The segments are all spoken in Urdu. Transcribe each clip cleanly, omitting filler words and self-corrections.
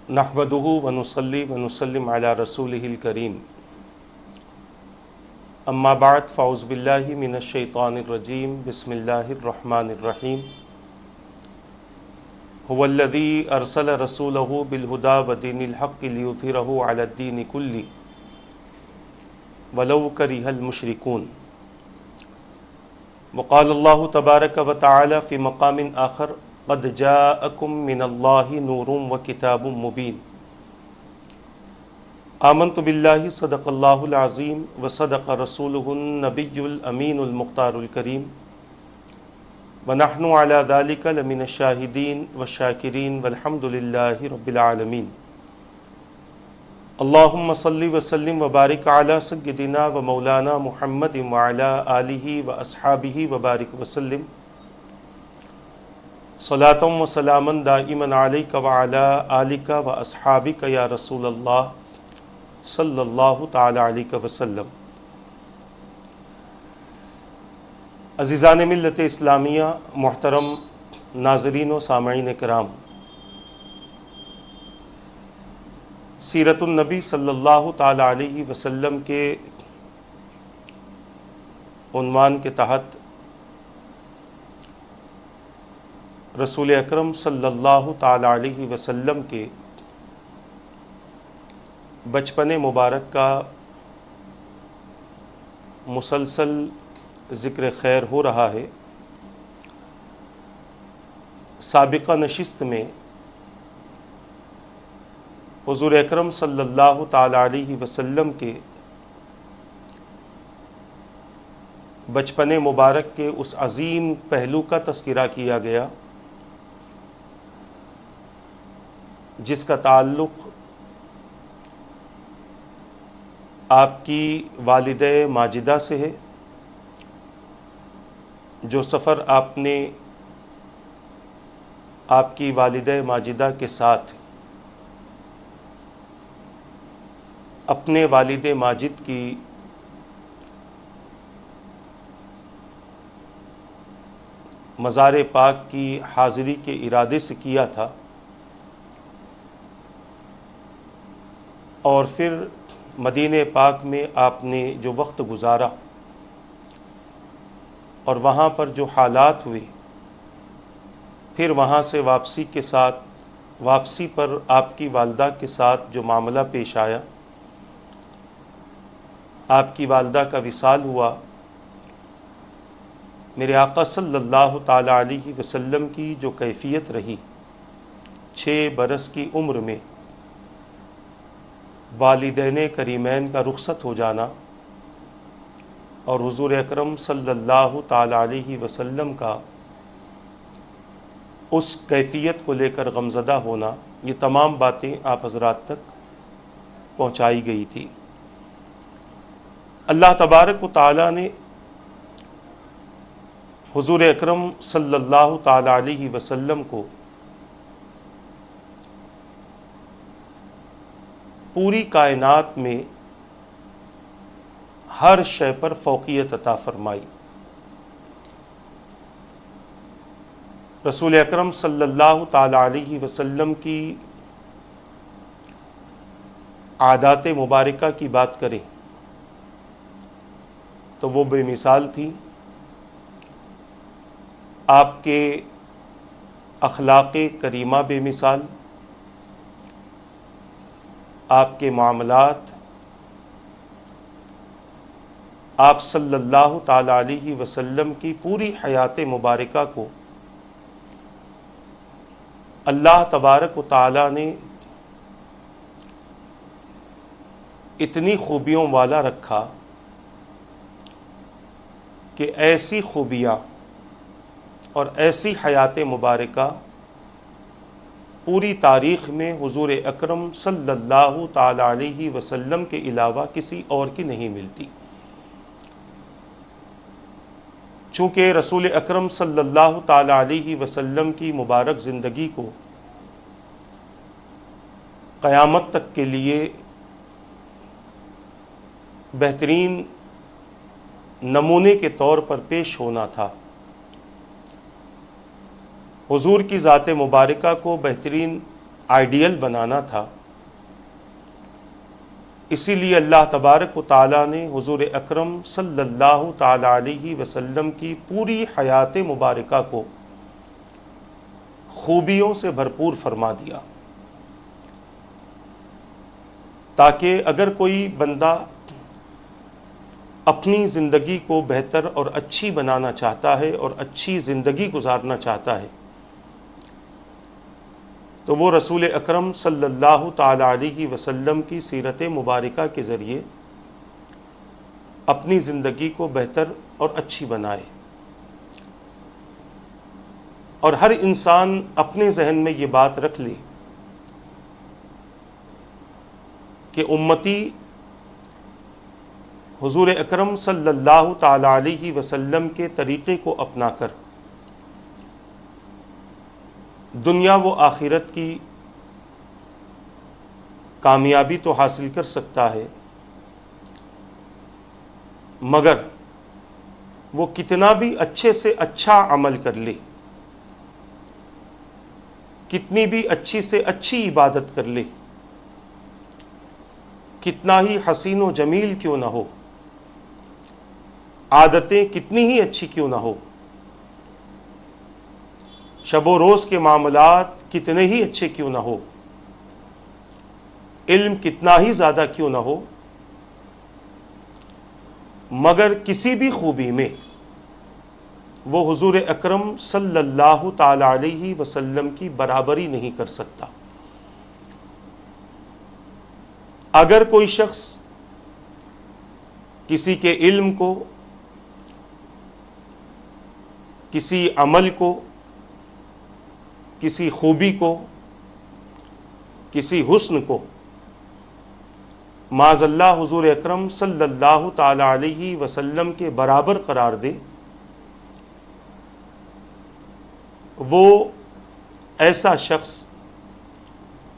نحمدہ ونصلی ونسلم علی رسولہ الکریم اما بعد فاعوذ باللہ من الشیطان الرجیم بسم اللہ الرحمن الرحیم هو الذی ارسل رسولہ بالہدی ودین الحق لیظہرہ علی الدین کلہ ولو کرہ المشرکون۔ وقال اللہ تبارک وتعالی فی مقام آخر قد جاءکم من اللہ نور وکتاب مبین۔ آمنت باللہ صدق اللہ العظیم وصدق رسولہ النبی الامین المختار الکریم ونحن علی ذلک لمن الشاہدین والشاکرین والحمد للہ رب العالمین۔ اللہم صلی وسلم وبارک علی سیدنا و مولانا محمد وعلی آلہ واصحابہ وبارک وسلم صلاۃ و سلاما دائما علیک وعلی آلک واصحابک یا رسول اللہ صلی اللہ تعالی علیہ وسلم۔ عزیزان ملت اسلامیہ، محترم ناظرین و سامعین کرام، سیرت النبی صلی اللہ تعالی علیہ وسلم کے عنوان کے تحت رسول اکرم صلی اللہ تعالی علیہ وسلم کے بچپن مبارک کا مسلسل ذکر خیر ہو رہا ہے۔ سابقہ نشست میں حضور اکرم صلی اللہ تعالی علیہ وسلم کے بچپن مبارک کے اس عظیم پہلو کا تذکرہ کیا گیا جس کا تعلق آپ کی والدہ ماجدہ سے ہے، جو سفر آپ نے آپ کی والدہ ماجدہ کے ساتھ اپنے والد ماجد کی مزار پاک کی حاضری کے ارادے سے کیا تھا، اور پھر مدینہ پاک میں آپ نے جو وقت گزارا اور وہاں پر جو حالات ہوئے، پھر وہاں سے واپسی پر آپ کی والدہ کے ساتھ جو معاملہ پیش آیا، آپ کی والدہ کا وصال ہوا، میرے آقا صلی اللہ تعالی علیہ وسلم کی جو کیفیت رہی 6 برس کی عمر میں والدین کریمین کا رخصت ہو جانا اور حضور اکرم صلی اللہ تعالی علیہ وسلم کا اس کیفیت کو لے کر غمزدہ ہونا، یہ تمام باتیں آپ حضرات تک پہنچائی گئی تھی۔ اللہ تبارک و تعالی نے حضور اکرم صلی اللہ تعالی علیہ وسلم کو پوری کائنات میں ہر شے پر فوقیت عطا فرمائی۔ رسول اکرم صلی اللہ تعالی علیہ وسلم کی عادات مبارکہ کی بات کریں تو وہ بے مثال تھی۔ آپ کے اخلاق کریمہ بے مثال، آپ کے معاملات، آپ صلی اللہ تعالی علیہ وسلم کی پوری حیات مبارکہ کو اللہ تبارک و تعالی نے اتنی خوبیوں والا رکھا کہ ایسی خوبیاں اور ایسی حیات مبارکہ پوری تاریخ میں حضور اکرم صلی اللہ تعالی علیہ وسلم کے علاوہ کسی اور کی نہیں ملتی۔ چونکہ رسول اکرم صلی اللہ تعالی علیہ وسلم کی مبارک زندگی کو قیامت تک کے لیے بہترین نمونے کے طور پر پیش ہونا تھا، حضور کی ذات مبارکہ کو بہترین آئیڈیل بنانا تھا، اسی لیے اللہ تبارک و تعالیٰ نے حضور اکرم صلی اللہ تعالی علیہ وسلم کی پوری حیات مبارکہ کو خوبیوں سے بھرپور فرما دیا، تاکہ اگر کوئی بندہ اپنی زندگی کو بہتر اور اچھی بنانا چاہتا ہے اور اچھی زندگی گزارنا چاہتا ہے تو وہ رسول اکرم صلی اللہ تعالی علیہ وسلم کی سیرت مبارکہ کے ذریعے اپنی زندگی کو بہتر اور اچھی بنائے۔ اور ہر انسان اپنے ذہن میں یہ بات رکھ لے کہ امتی حضور اکرم صلی اللہ تعالی علیہ وسلم کے طریقے کو اپنا کر دنیا و آخرت کی کامیابی تو حاصل کر سکتا ہے، مگر وہ کتنا بھی اچھے سے اچھا عمل کر لے، کتنی بھی اچھی سے اچھی عبادت کر لے، کتنا ہی حسین و جمیل کیوں نہ ہو، عادتیں کتنی ہی اچھی کیوں نہ ہو، شب و روز کے معاملات کتنے ہی اچھے کیوں نہ ہو، علم کتنا ہی زیادہ کیوں نہ ہو، مگر کسی بھی خوبی میں وہ حضور اکرم صلی اللہ تعالی علیہ وسلم کی برابری نہیں کر سکتا۔ اگر کوئی شخص کسی کے علم کو، کسی عمل کو، کسی خوبی کو، کسی حسن کو معاذ اللہ حضور اکرم صلی اللہ تعالی علیہ وسلم کے برابر قرار دے، وہ ایسا شخص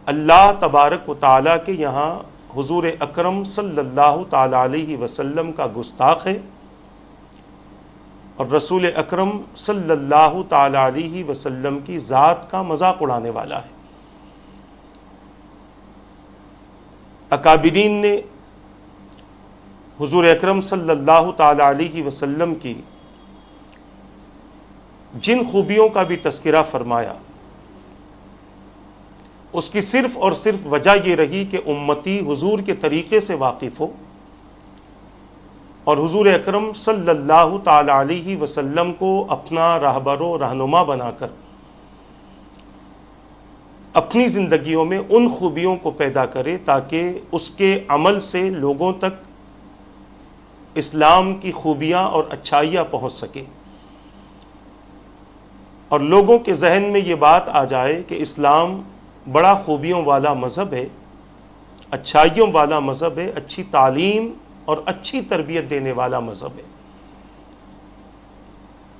اللہ تبارک و تعالیٰ کے یہاں حضور اکرم صلی اللہ تعالی علیہ وسلم کا گستاخ ہے، اور رسول اکرم صلی اللہ تعالی علیہ وسلم کی ذات کا مذاق اڑانے والا ہے۔ اکابرین نے حضور اکرم صلی اللہ تعالی علیہ وسلم کی جن خوبیوں کا بھی تذکرہ فرمایا، اس کی صرف اور صرف وجہ یہ رہی کہ امتی حضور کے طریقے سے واقف ہو اور حضور اکرم صلی اللہ تعالی علیہ وسلم کو اپنا راہبر و رہنما بنا کر اپنی زندگیوں میں ان خوبیوں کو پیدا کرے تاکہ اس کے عمل سے لوگوں تک اسلام کی خوبیاں اور اچھائیاں پہنچ سکے، اور لوگوں کے ذہن میں یہ بات آ جائے کہ اسلام بڑا خوبیوں والا مذہب ہے، اچھائیوں والا مذہب ہے، اچھی تعلیم اور اچھی تربیت دینے والا مذہب ہے۔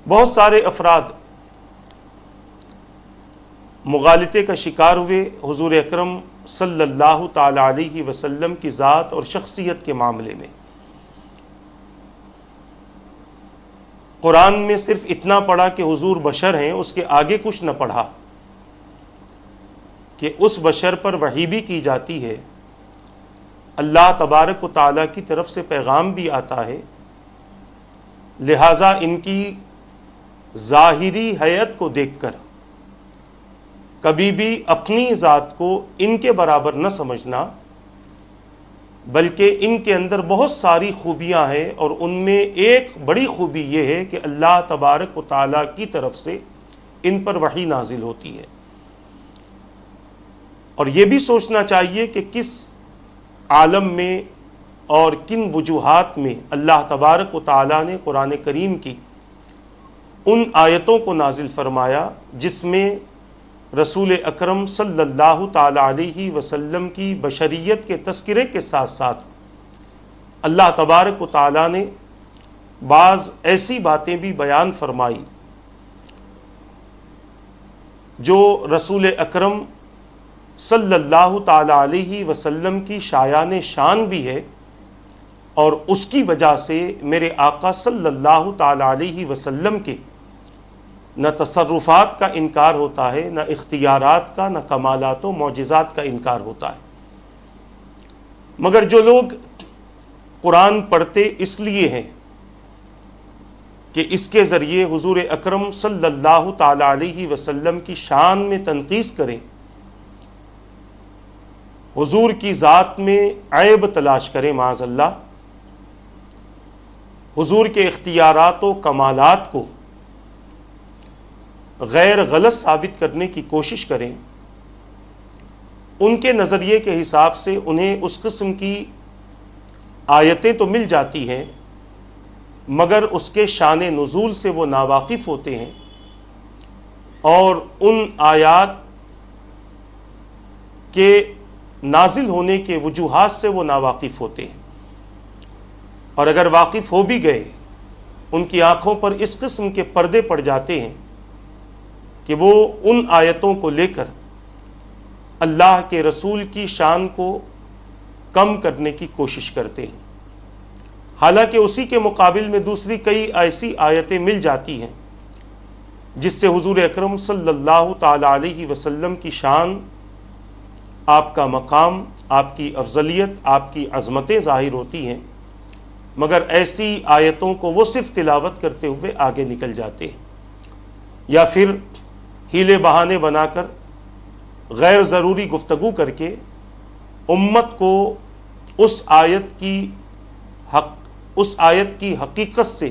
بہت سارے افراد مغالطے کا شکار ہوئے حضور اکرم صلی اللہ تعالی علیہ وسلم کی ذات اور شخصیت کے معاملے میں۔ قرآن میں صرف اتنا پڑھا کہ حضور بشر ہیں، اس کے آگے کچھ نہ پڑھا کہ اس بشر پر وحی بھی کی جاتی ہے، اللہ تبارک و تعالیٰ کی طرف سے پیغام بھی آتا ہے، لہٰذا ان کی ظاہری حیت کو دیکھ کر کبھی بھی اپنی ذات کو ان کے برابر نہ سمجھنا، بلکہ ان کے اندر بہت ساری خوبیاں ہیں، اور ان میں ایک بڑی خوبی یہ ہے کہ اللہ تبارک و تعالیٰ کی طرف سے ان پر وحی نازل ہوتی ہے۔ اور یہ بھی سوچنا چاہیے کہ کس عالم میں اور کن وجوہات میں اللہ تبارک و تعالیٰ نے قرآن کریم کی ان آیتوں کو نازل فرمایا جس میں رسول اکرم صلی اللہ تعالی علیہ وسلم کی بشریت کے تذکرے کے ساتھ ساتھ اللہ تبارک و تعالیٰ نے بعض ایسی باتیں بھی بیان فرمائی جو رسول اکرم صلی اللہ تعالی علیہ وسلم کی شایان شان بھی ہے، اور اس کی وجہ سے میرے آقا صلی اللہ تعالی علیہ وسلم کے نہ تصرفات کا انکار ہوتا ہے، نہ اختیارات کا، نہ کمالات و معجزات کا انکار ہوتا ہے۔ مگر جو لوگ قرآن پڑھتے اس لیے ہیں کہ اس کے ذریعے حضور اکرم صلی اللہ تعالی علیہ وسلم کی شان میں تنقیص کریں، حضور کی ذات میں عیب تلاش کریں معاذ اللہ، حضور کے اختیارات و کمالات کو غیر غلط ثابت کرنے کی کوشش کریں، ان کے نظریے کے حساب سے انہیں اس قسم کی آیتیں تو مل جاتی ہیں مگر اس کے شان نزول سے وہ ناواقف ہوتے ہیں، اور ان آیات کے نازل ہونے کے وجوہات سے وہ ناواقف ہوتے ہیں، اور اگر واقف ہو بھی گئے ان کی آنکھوں پر اس قسم کے پردے پڑ جاتے ہیں کہ وہ ان آیتوں کو لے کر اللہ کے رسول کی شان کو کم کرنے کی کوشش کرتے ہیں، حالانکہ اسی کے مقابل میں دوسری کئی ایسی آیتیں مل جاتی ہیں جس سے حضور اکرم صلی اللہ تعالی علیہ وسلم کی شان، آپ کا مقام، آپ کی افضلیت، آپ کی عظمتیں ظاہر ہوتی ہیں، مگر ایسی آیتوں کو وہ صرف تلاوت کرتے ہوئے آگے نکل جاتے ہیں، یا پھر ہیلے بہانے بنا کر غیر ضروری گفتگو کر کے امت کو اس آیت کی حقیقت سے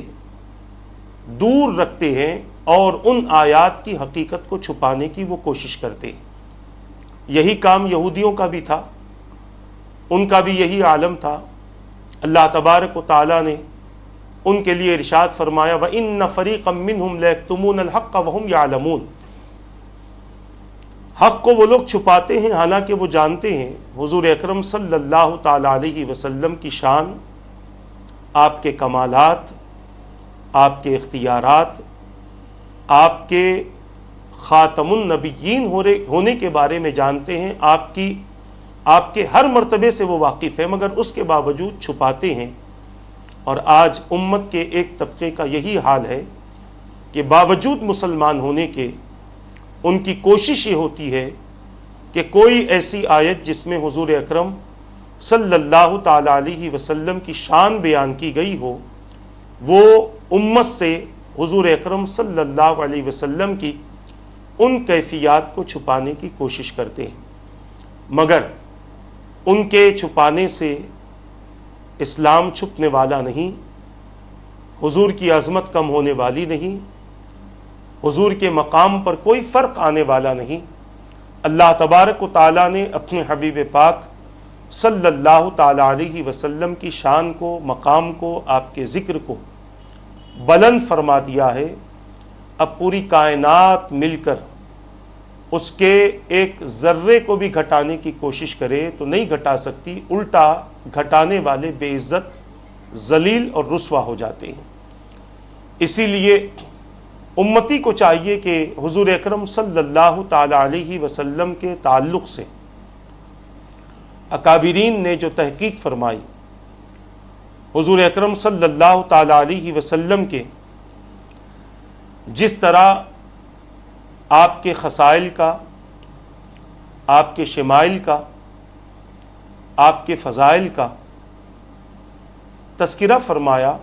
دور رکھتے ہیں اور ان آیات کی حقیقت کو چھپانے کی وہ کوشش کرتے ہیں۔ یہی کام یہودیوں کا بھی تھا، ان کا بھی یہی عالم تھا۔ اللہ تبارک و تعالیٰ نے ان کے لیے ارشاد فرمایا وَإِنَّ فَرِيقًا مِّنْهُمْ لَيَكْتُمُونَ الْحَقَّ وَهُمْ يَعْلَمُونَ، حق کو وہ لوگ چھپاتے ہیں حالانکہ وہ جانتے ہیں۔ حضور اکرم صلی اللہ تعالی علیہ وسلم کی شان، آپ کے کمالات، آپ کے اختیارات، آپ کے خاتم النبیین ہونے کے بارے میں جانتے ہیں، آپ کے ہر مرتبے سے وہ واقف ہے، مگر اس کے باوجود چھپاتے ہیں۔ اور آج امت کے ایک طبقے کا یہی حال ہے کہ باوجود مسلمان ہونے کے ان کی کوشش یہ ہوتی ہے کہ کوئی ایسی آیت جس میں حضور اکرم صلی اللہ تعالی علیہ وسلم کی شان بیان کی گئی ہو، وہ امت سے حضور اکرم صلی اللہ علیہ وسلم کی ان کیفیات کو چھپانے کی کوشش کرتے ہیں، مگر ان کے چھپانے سے اسلام چھپنے والا نہیں، حضور کی عظمت کم ہونے والی نہیں، حضور کے مقام پر کوئی فرق آنے والا نہیں۔ اللہ تبارک و تعالیٰ نے اپنے حبیب پاک صلی اللہ تعالی علیہ وسلم کی شان کو، مقام کو، آپ کے ذکر کو بلند فرما دیا ہے۔ اب پوری کائنات مل کر اس کے ایک ذرے کو بھی گھٹانے کی کوشش کرے تو نہیں گھٹا سکتی، الٹا گھٹانے والے بے عزت، ذلیل اور رسوا ہو جاتے ہیں۔ اسی لیے امتی کو چاہیے کہ حضور اکرم صلی اللہ تعالی علیہ وسلم کے تعلق سے اکابرین نے جو تحقیق فرمائی، حضور اکرم صلی اللہ تعالی علیہ وسلم کے جس طرح آپ کے خصائل کا، آپ کے شمائل کا، آپ کے فضائل کا تذکرہ فرمایا،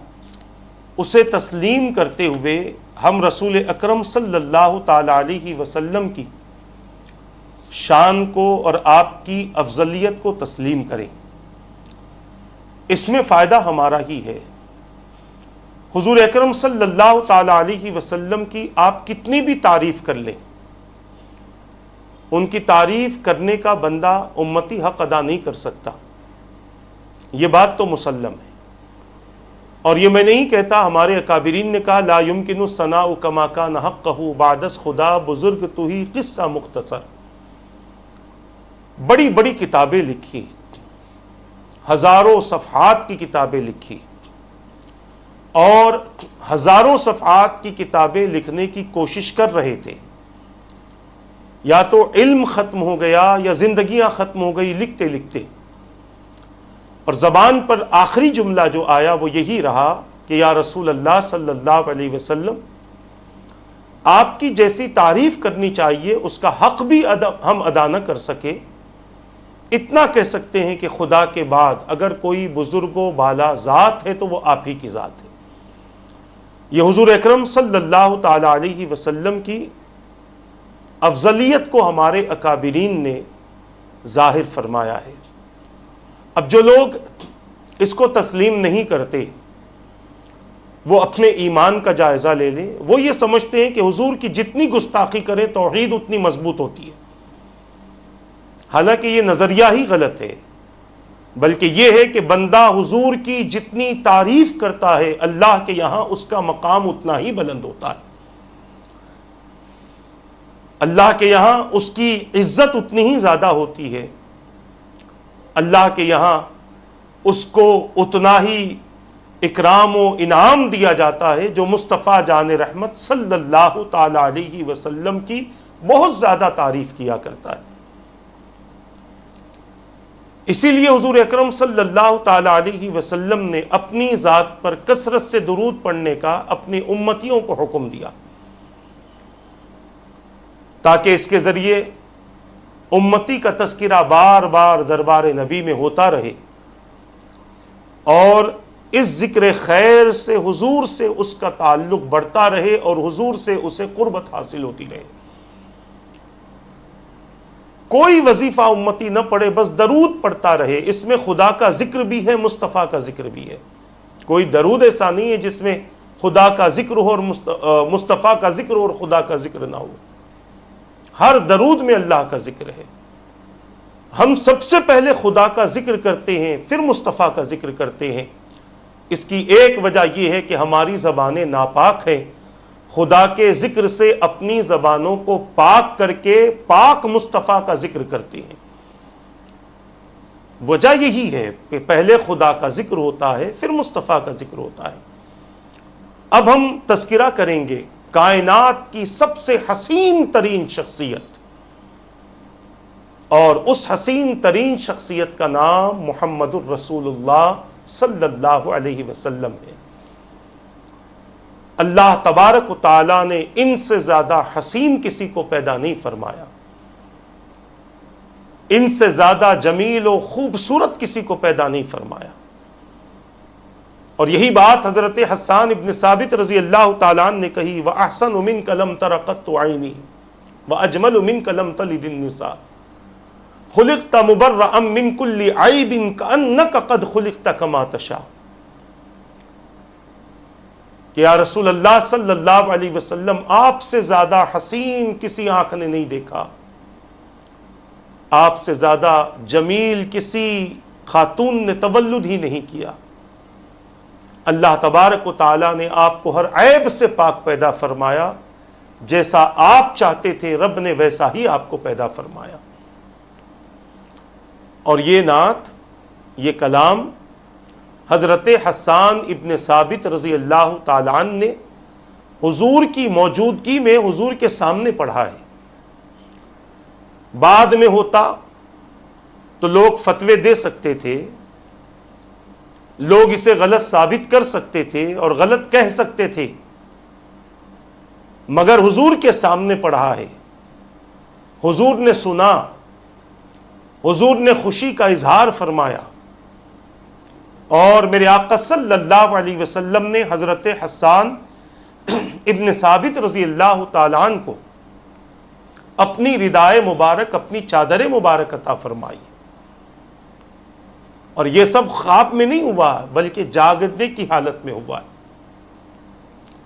اسے تسلیم کرتے ہوئے ہم رسول اکرم صلی اللہ تعالی علیہ وسلم کی شان کو اور آپ کی افضلیت کو تسلیم کریں۔ اس میں فائدہ ہمارا ہی ہے۔ حضور اکرم صلی اللہ تعالی علیہ وسلم کی آپ کتنی بھی تعریف کر لیں، ان کی تعریف کرنے کا بندہ امتی حق ادا نہیں کر سکتا، یہ بات تو مسلم ہے۔ اور یہ میں نہیں کہتا، ہمارے اکابرین نے کہا لا یمکن الثناء کما کان حقہ بعد از خدا بزرگ تو ہی قصہ مختصر۔ بڑی بڑی کتابیں لکھی، ہزاروں صفحات کی کتابیں لکھی، اور ہزاروں صفحات کی کتابیں لکھنے کی کوشش کر رہے تھے، یا تو علم ختم ہو گیا یا زندگیاں ختم ہو گئی لکھتے لکھتے، اور زبان پر آخری جملہ جو آیا وہ یہی رہا کہ یا رسول اللہ صلی اللہ علیہ وسلم، آپ کی جیسی تعریف کرنی چاہیے اس کا حق بھی ہم ادا نہ کر سکے، اتنا کہہ سکتے ہیں کہ خدا کے بعد اگر کوئی بزرگ و بالا ذات ہے تو وہ آپ ہی کی ذات ہے۔ یہ حضور اکرم صلی اللہ تعالی علیہ وسلم کی افضلیت کو ہمارے اکابرین نے ظاہر فرمایا ہے۔ اب جو لوگ اس کو تسلیم نہیں کرتے وہ اپنے ایمان کا جائزہ لے لیں، وہ یہ سمجھتے ہیں کہ حضور کی جتنی گستاخی کریں توحید اتنی مضبوط ہوتی ہے، حالانکہ یہ نظریہ ہی غلط ہے، بلکہ یہ ہے کہ بندہ حضور کی جتنی تعریف کرتا ہے اللہ کے یہاں اس کا مقام اتنا ہی بلند ہوتا ہے، اللہ کے یہاں اس کی عزت اتنی ہی زیادہ ہوتی ہے، اللہ کے یہاں اس کو اتنا ہی اکرام و انعام دیا جاتا ہے جو مصطفیٰ جان رحمت صلی اللہ تعالی علیہ وسلم کی بہت زیادہ تعریف کیا کرتا ہے۔ اسی لیے حضور اکرم صلی اللہ تعالی علیہ وسلم نے اپنی ذات پر کثرت سے درود پڑھنے کا اپنی امتیوں کو حکم دیا، تاکہ اس کے ذریعے امتی کا تذکرہ بار بار دربار نبی میں ہوتا رہے اور اس ذکر خیر سے حضور سے اس کا تعلق بڑھتا رہے اور حضور سے اسے قربت حاصل ہوتی رہے۔ کوئی وظیفہ امتی نہ پڑھے، بس درود پڑھتا رہے، اس میں خدا کا ذکر بھی ہے، مصطفیٰ کا ذکر بھی ہے۔ کوئی درود ایسا نہیں ہے جس میں خدا کا ذکر ہو اور مصطفیٰ کا ذکر ہو اور خدا کا ذکر نہ ہو، ہر درود میں اللہ کا ذکر ہے۔ ہم سب سے پہلے خدا کا ذکر کرتے ہیں، پھر مصطفیٰ کا ذکر کرتے ہیں۔ اس کی ایک وجہ یہ ہے کہ ہماری زبانیں ناپاک ہیں، خدا کے ذکر سے اپنی زبانوں کو پاک کر کے پاک مصطفیٰ کا ذکر کرتے ہیں۔ وجہ یہی ہے کہ پہلے خدا کا ذکر ہوتا ہے پھر مصطفیٰ کا ذکر ہوتا ہے۔ اب ہم تذکرہ کریں گے کائنات کی سب سے حسین ترین شخصیت، اور اس حسین ترین شخصیت کا نام محمد الرسول اللہ صلی اللہ علیہ وسلم ہے۔ اللہ تبارک و تعالیٰ نے ان سے زیادہ حسین کسی کو پیدا نہیں فرمایا، ان سے زیادہ جمیل و خوبصورت کسی کو پیدا نہیں فرمایا۔ اور یہی بات حضرت حسان ابن ثابت رضی اللہ تعالیٰ عنہ نے کہی، وَأَحْسَنُ مِنْكَ لَمْ تَرَ قَطُّ عَيْنِي وَأَجْمَلُ مِنْكَ لَمْ تَلِدِ النِّسَاءُ خُلِقْتَ مُبَرَّأً مِنْ كُلِّ عَيْبٍ كَأَنَّكَ قَدْ خُلِقْتَ كَمَا تَشَاءُ، کہ یا رسول اللہ صلی اللہ علیہ وسلم آپ سے زیادہ حسین کسی آنکھ نے نہیں دیکھا، آپ سے زیادہ جمیل کسی خاتون نے تولد ہی نہیں کیا۔ اللہ تبارک و تعالیٰ نے آپ کو ہر عیب سے پاک پیدا فرمایا، جیسا آپ چاہتے تھے رب نے ویسا ہی آپ کو پیدا فرمایا۔ اور یہ نعت، یہ کلام حضرت حسان ابن ثابت رضی اللہ تعالیٰ عنہ نے حضور کی موجودگی میں حضور کے سامنے پڑھا ہے۔ بعد میں ہوتا تو لوگ فتوے دے سکتے تھے، لوگ اسے غلط ثابت کر سکتے تھے اور غلط کہہ سکتے تھے، مگر حضور کے سامنے پڑھا ہے، حضور نے سنا، حضور نے خوشی کا اظہار فرمایا، اور میرے آقا صلی اللہ علیہ وسلم نے حضرت حسان ابن ثابت رضی اللہ تعالیٰ عنہ کو اپنی ردائے مبارک، اپنی چادر مبارک عطا فرمائی۔ اور یہ سب خواب میں نہیں ہوا بلکہ جاگنے کی حالت میں ہوا۔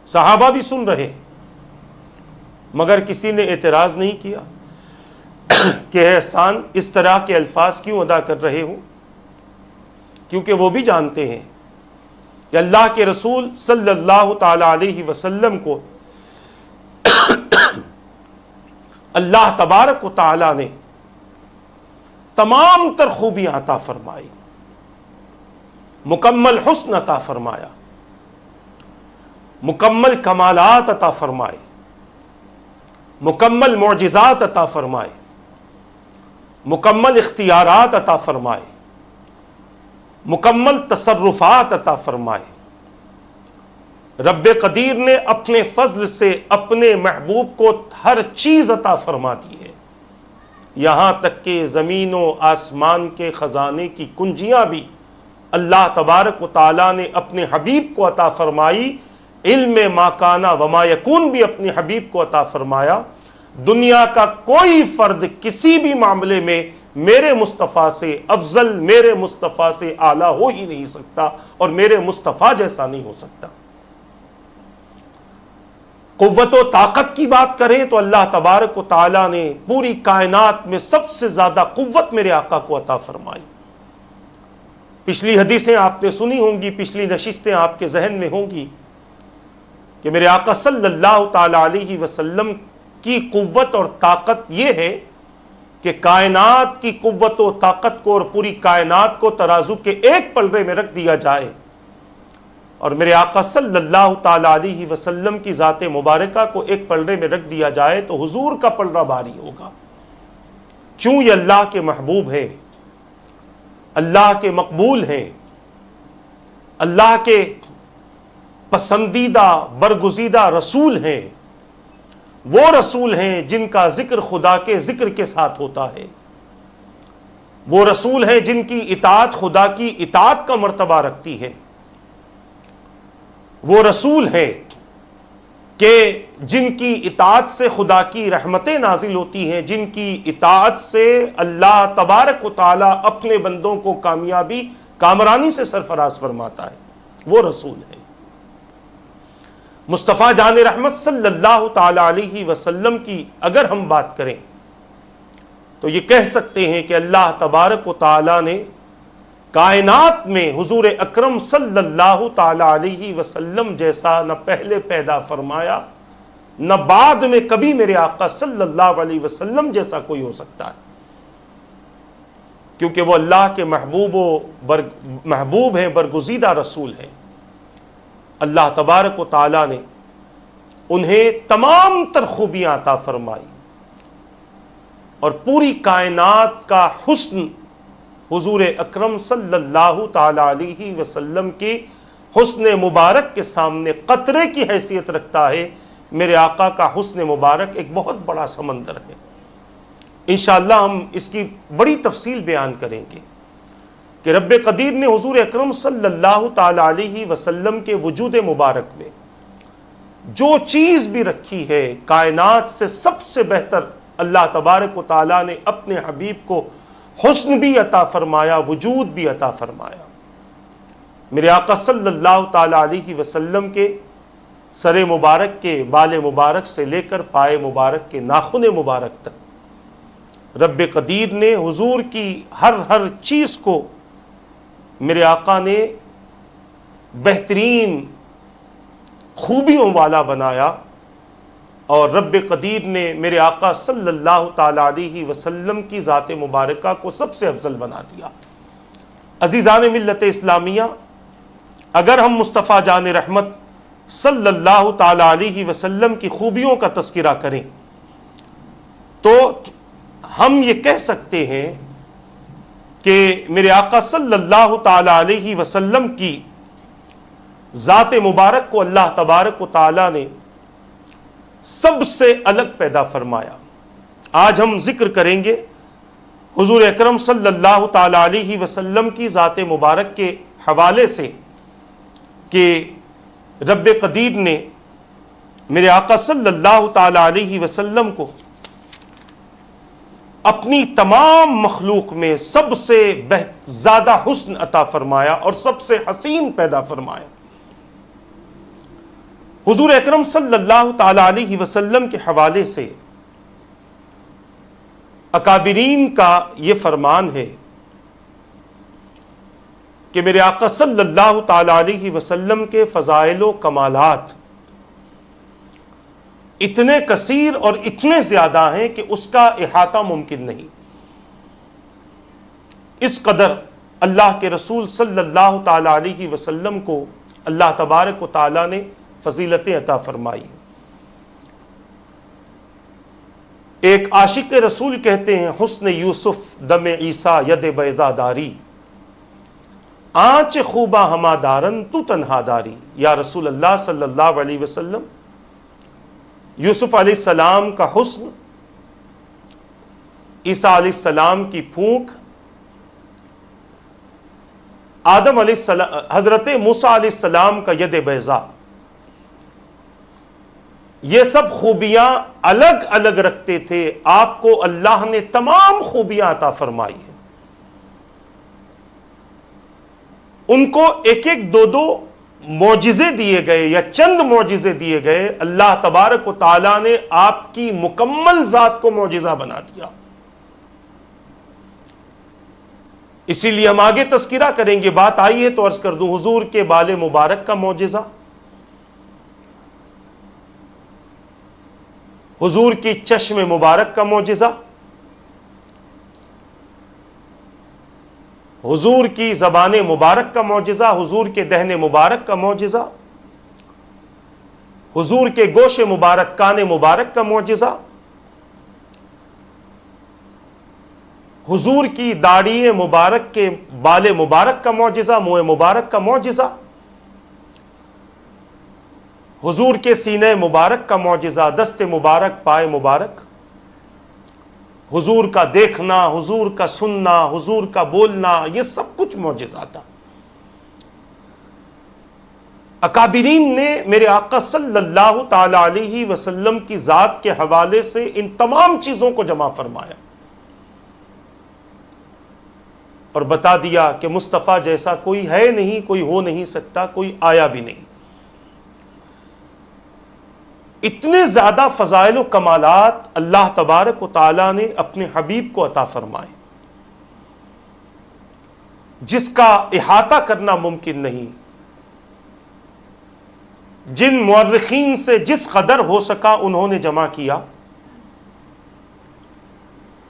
صحابہ بھی سن رہے مگر کسی نے اعتراض نہیں کیا کہ احسان اس طرح کے الفاظ کیوں ادا کر رہے ہو، کیونکہ وہ بھی جانتے ہیں کہ اللہ کے رسول صلی اللہ تعالی علیہ وسلم کو اللہ تبارک و تعالی نے تمام تر خوبیاں عطا فرمائی، مکمل حسن عطا فرمایا، مکمل کمالات عطا فرمائے، مکمل معجزات عطا فرمائے، مکمل اختیارات عطا فرمائے، مکمل تصرفات عطا فرمائے، رب قدیر نے اپنے فضل سے اپنے محبوب کو ہر چیز عطا فرما دی ہے، یہاں تک کہ زمین و آسمان کے خزانے کی کنجیاں بھی اللہ تبارک و تعالیٰ نے اپنے حبیب کو عطا فرمائی، علم ما کانا وما یکون بھی اپنے حبیب کو عطا فرمایا۔ دنیا کا کوئی فرد کسی بھی معاملے میں میرے مصطفیٰ سے افضل، میرے مصطفیٰ سے اعلیٰ ہو ہی نہیں سکتا، اور میرے مصطفیٰ جیسا نہیں ہو سکتا۔ قوت و طاقت کی بات کریں تو اللہ تبارک و تعالیٰ نے پوری کائنات میں سب سے زیادہ قوت میرے آقا کو عطا فرمائی۔ پچھلی حدیثیں آپ نے سنی ہوں گی، پچھلی نشستیں آپ کے ذہن میں ہوں گی کہ میرے آقا صلی اللہ تعالی علیہ وسلم کی قوت اور طاقت یہ ہے کہ کائنات کی قوت و طاقت کو اور پوری کائنات کو ترازو کے ایک پلڑے میں رکھ دیا جائے، اور میرے آقا صلی اللہ تعالی علیہ وسلم کی ذات مبارکہ کو ایک پلڑے میں رکھ دیا جائے تو حضور کا پلڑا بھاری ہوگا۔ کیوں؟ یہ اللہ کے محبوب ہیں، اللہ کے مقبول ہیں، اللہ کے پسندیدہ برگزیدہ رسول ہیں، وہ رسول ہیں جن کا ذکر خدا کے ذکر کے ساتھ ہوتا ہے، وہ رسول ہیں جن کی اطاعت خدا کی اطاعت کا مرتبہ رکھتی ہے، وہ رسول ہیں کہ جن کی اطاعت سے خدا کی رحمتیں نازل ہوتی ہیں، جن کی اطاعت سے اللہ تبارک و تعالی اپنے بندوں کو کامیابی کامرانی سے سرفراز فرماتا ہے، وہ رسول ہیں۔ مصطفیٰ جان رحمت صلی اللہ تعالی علیہ وسلم کی اگر ہم بات کریں تو یہ کہہ سکتے ہیں کہ اللہ تبارک و تعالی نے کائنات میں حضور اکرم صلی اللہ تعالی علیہ وسلم جیسا نہ پہلے پیدا فرمایا، نہ بعد میں کبھی میرے آقا صلی اللہ علیہ وسلم جیسا کوئی ہو سکتا ہے، کیونکہ وہ اللہ کے محبوب ہیں، برگزیدہ رسول ہیں۔ اللہ تبارک و تعالی نے انہیں تمام تر خوبیاں عطا فرمائی، اور پوری کائنات کا حسن حضور اکرم صلی اللہ تعالی علیہ وسلم کی حسن مبارک کے سامنے قطرے کی حیثیت رکھتا ہے۔ میرے آقا کا حسن مبارک ایک بہت بڑا سمندر ہے، انشاءاللہ ہم اس کی بڑی تفصیل بیان کریں گے کہ رب قدیر نے حضور اکرم صلی اللہ تعالی علیہ وسلم کے وجود مبارک میں جو چیز بھی رکھی ہے، کائنات سے سب سے بہتر اللہ تبارک و تعالی نے اپنے حبیب کو حسن بھی عطا فرمایا، وجود بھی عطا فرمایا۔ میرے آقا صلی اللہ تعالی علیہ وسلم کے سر مبارک کے بال مبارک سے لے کر پائے مبارک کے ناخن مبارک تک رب قدیر نے حضور کی ہر چیز کو میرے آقا نے بہترین خوبیوں والا بنایا، اور رب قدیر نے میرے آقا صلی اللہ تعالی علیہ وسلم کی ذات مبارکہ کو سب سے افضل بنا دیا۔ عزیزان ملت اسلامیہ، اگر ہم مصطفیٰ جان رحمت صلی اللہ تعالی علیہ وسلم کی خوبیوں کا تذکرہ کریں تو ہم یہ کہہ سکتے ہیں کہ میرے آقا صلی اللہ تعالی علیہ وسلم کی ذات مبارک کو اللہ تبارک و تعالی نے سب سے الگ پیدا فرمایا۔ آج ہم ذکر کریں گے حضور اکرم صلی اللہ تعالی علیہ وسلم کی ذات مبارک کے حوالے سے کہ رب قدیر نے میرے آقا صلی اللہ تعالی علیہ وسلم کو اپنی تمام مخلوق میں سب سے زیادہ حسن عطا فرمایا اور سب سے حسین پیدا فرمایا۔ حضور اکرم صلی اللہ تعالی علیہ وسلم کے حوالے سے اکابرین کا یہ فرمان ہے کہ میرے آقا صلی اللہ تعالی علیہ وسلم کے فضائل و کمالات اتنے کثیر اور اتنے زیادہ ہیں کہ اس کا احاطہ ممکن نہیں۔ اس قدر اللہ کے رسول صلی اللہ تعالی علیہ وسلم کو اللہ تبارک و تعالی نے فضیلتیں عطا فرمائی۔ ایک عاشق رسول کہتے ہیں، حسن یوسف دم عیسیٰ ید بیضا داری، آنچ خوبہ ہما دارن تو تنہا داری. یا رسول اللہ صلی اللہ علیہ وسلم، یوسف علیہ السلام کا حسن، عیسیٰ علیہ السلام کی پھونک، آدم علیہ السلام، حضرت موسیٰ علیہ السلام کا ید بیضا، یہ سب خوبیاں الگ الگ رکھتے تھے. آپ کو اللہ نے تمام خوبیاں عطا فرمائی ہیں. ان کو ایک ایک دو دو معجزے دیے گئے یا چند معجزے دیے گئے. اللہ تبارک و تعالیٰ نے آپ کی مکمل ذات کو معجزہ بنا دیا. اسی لیے ہم آگے تذکرہ کریں گے. بات آئی ہے تو عرض کر دوں، حضور کے بال مبارک کا معجزہ، حضور کی چشم مبارک کا معجزہ، حضور کی زبان مبارک کا معجزہ، حضور کے دہن مبارک کا معجزہ، حضور کے گوش مبارک، کان مبارک کا معجزہ، حضور کی داڑھی مبارک کے بال مبارک کا معجزہ، منہ مبارک کا معجزہ، حضور کے سینے مبارک کا معجزہ، دست مبارک، پائے مبارک، حضور کا دیکھنا، حضور کا سننا، حضور کا بولنا، یہ سب کچھ معجزہ تھا. اکابرین نے میرے آقا صلی اللہ تعالی علیہ وسلم کی ذات کے حوالے سے ان تمام چیزوں کو جمع فرمایا اور بتا دیا کہ مصطفیٰ جیسا کوئی ہے نہیں، کوئی ہو نہیں سکتا، کوئی آیا بھی نہیں. اتنے زیادہ فضائل و کمالات اللہ تبارک و تعالیٰ نے اپنے حبیب کو عطا فرمائے جس کا احاطہ کرنا ممکن نہیں. جن مورخین سے جس قدر ہو سکا انہوں نے جمع کیا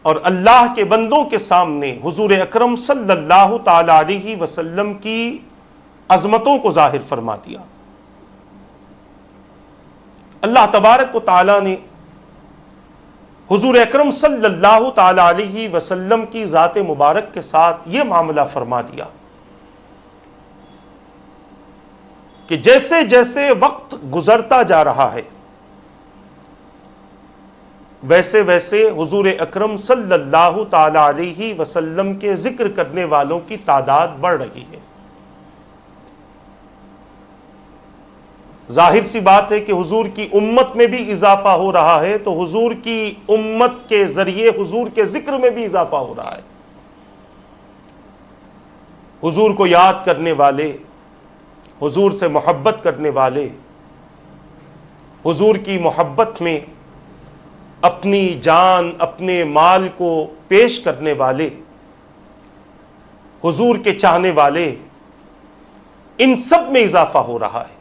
اور اللہ کے بندوں کے سامنے حضور اکرم صلی اللہ تعالی علیہ وسلم کی عظمتوں کو ظاہر فرما دیا. اللہ تبارک و تعالیٰ نے حضور اکرم صلی اللہ تعالی علیہ وسلم کی ذات مبارک کے ساتھ یہ معاملہ فرما دیا کہ جیسے جیسے وقت گزرتا جا رہا ہے ویسے ویسے حضور اکرم صلی اللہ تعالی علیہ وسلم کے ذکر کرنے والوں کی تعداد بڑھ رہی ہے. ظاہر سی بات ہے کہ حضور کی امت میں بھی اضافہ ہو رہا ہے تو حضور کی امت کے ذریعے حضور کے ذکر میں بھی اضافہ ہو رہا ہے. حضور کو یاد کرنے والے، حضور سے محبت کرنے والے، حضور کی محبت میں اپنی جان، اپنے مال کو پیش کرنے والے، حضور کے چاہنے والے، ان سب میں اضافہ ہو رہا ہے.